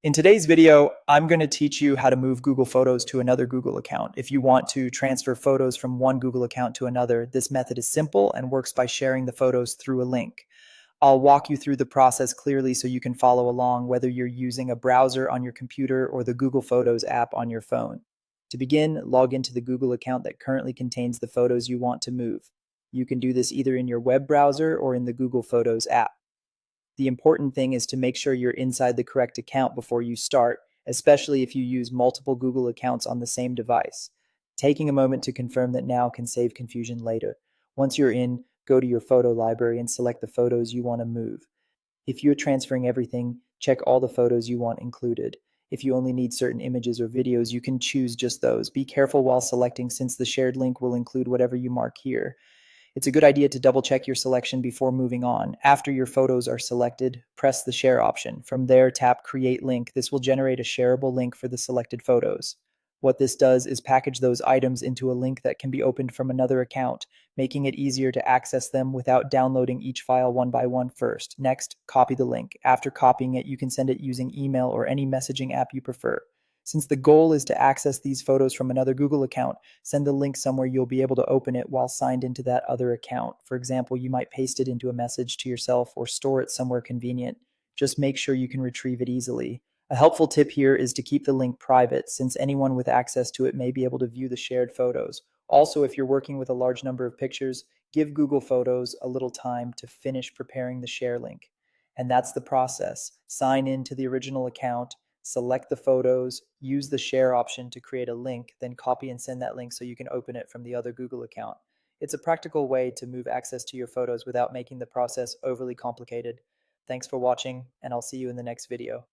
In today's video, I'm going to teach you how to move Google Photos to another Google account. If you want to transfer photos from one Google account to another, this method is simple and works by sharing the photos through a link. I'll walk you through the process clearly so you can follow along whether you're using a browser on your computer or the Google Photos app on your phone. To begin, log into the Google account that currently contains the photos you want to move. You can do this either in your web browser or in the Google Photos app. The important thing is to make sure you're inside the correct account before you start, especially if you use multiple Google accounts on the same device. Taking a moment to confirm that now can save confusion later. Once you're in, go to your photo library and select the photos you want to move. If you're transferring everything, check all the photos you want included. If you only need certain images or videos, you can choose just those. Be careful while selecting since the shared link will include whatever you mark here. It's a good idea to double check your selection before moving on. After your photos are selected, press the share option. From there, tap create link. This will generate a shareable link for the selected photos. What this does is package those items into a link that can be opened from another account, making it easier to access them without downloading each file one by one first. Next, copy the link. After copying it, you can send it using email or any messaging app you prefer. Since the goal is to access these photos from another Google account, send the link somewhere you'll be able to open it while signed into that other account. For example, you might paste it into a message to yourself or store it somewhere convenient. Just make sure you can retrieve it easily. A helpful tip here is to keep the link private, since anyone with access to it may be able to view the shared photos. Also, if you're working with a large number of pictures, give Google Photos a little time to finish preparing the share link. And that's the process. Sign in to the original account, select the photos, use the share option to create a link, then copy and send that link so you can open it from the other Google account. It's a practical way to move access to your photos without making the process overly complicated. Thanks for watching, and I'll see you in the next video.